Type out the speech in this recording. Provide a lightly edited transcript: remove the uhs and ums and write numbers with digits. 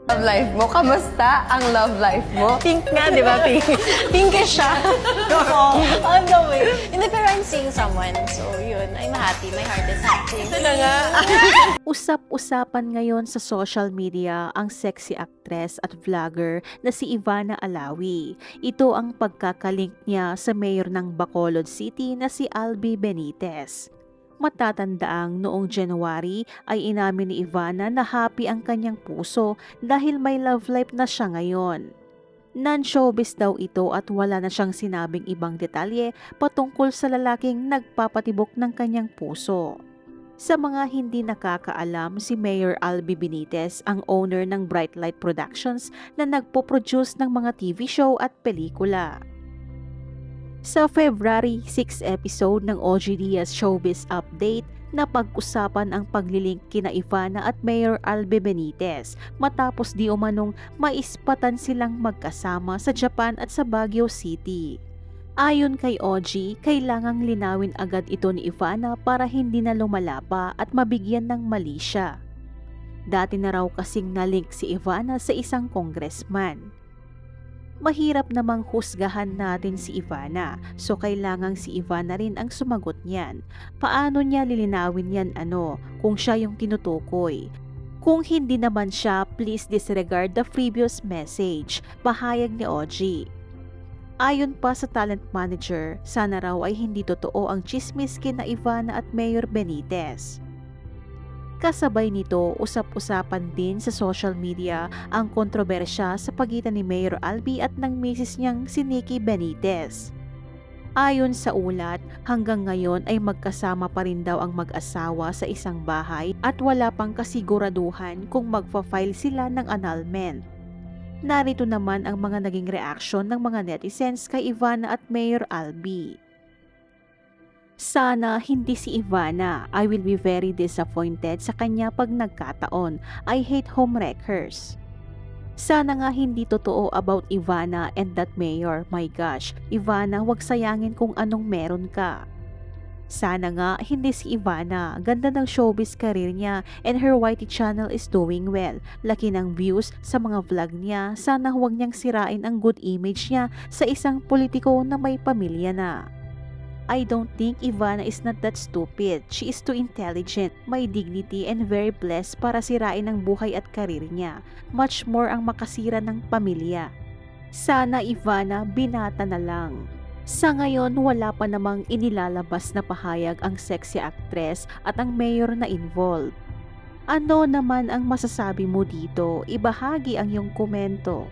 Love life mo? Kamusta ang love life mo? Pink nga, di ba? Pink. Pinkish siya. Oo, on the way. Hindi, pero I'm seeing someone. So, yun. I'm happy. My heart is happy. Ito na nga. Usap-usapan ngayon sa social media ang sexy actress at vlogger na si Ivana Alawi. Ito ang pagkakalink niya sa mayor ng Bacolod City na si Albi Benitez. Matatandaang noong January ay inamin ni Ivana na happy ang kanyang puso dahil may love life na siya ngayon. Non-showbiz daw ito at wala na siyang sinabing ibang detalye patungkol sa lalaking nagpapatibok ng kanyang puso. Sa mga hindi nakakaalam, si Mayor Albi Benitez ang owner ng Bright Light Productions na nagpo-produce ng mga TV show at pelikula. Sa February 6 episode ng OG Diaz Showbiz Update, napag-usapan ang paglilink kina Ivana at Mayor Albi Benitez matapos di umanong maispatan silang magkasama sa Japan at sa Baguio City. Ayon kay OG, kailangang linawin agad ito ni Ivana para hindi na lumalapa at mabigyan ng mali siya. Dati na raw kasing nalink si Ivana sa isang congressman. Mahirap namang husgahan natin si Ivana, so kailangang si Ivana rin ang sumagot niyan. Paano niya lilinawin yan kung siya yung tinutukoy? Kung hindi naman siya, please disregard the previous message, pahayag ni OG. Ayon pa sa talent manager, sana raw ay hindi totoo ang chismis kina Ivana at Mayor Benitez. Kasabay nito, usap-usapan din sa social media ang kontrobersya sa pagitan ni Mayor Albi at ng misis niyang si Nikki Benitez. Ayon sa ulat, hanggang ngayon ay magkasama pa rin daw ang mag-asawa sa isang bahay at wala pang kasiguraduhan kung magfa-file sila ng annulment. Narito naman ang mga naging reaksyon ng mga netizens kay Ivana at Mayor Albi. Sana hindi si Ivana. I will be very disappointed sa kanya pag nagkataon. I hate homewreckers. Sana nga hindi totoo about Ivana and that mayor. My gosh, Ivana, wag sayangin kung anong meron ka. Sana nga hindi si Ivana. Ganda ng showbiz career niya and her YT channel is doing well. Laki ng views sa mga vlog niya. Sana huwag niyang sirain ang good image niya sa isang politiko na may pamilya na. I don't think Ivana is not that stupid. She is too intelligent, may dignity and very blessed para sirain ang buhay at karir niya. Much more ang makasira ng pamilya. Sana Ivana, binata na lang. Sa ngayon, wala pa namang inilalabas na pahayag ang sexy actress at ang mayor na involved. Ano naman ang masasabi mo dito? Ibahagi ang iyong komento.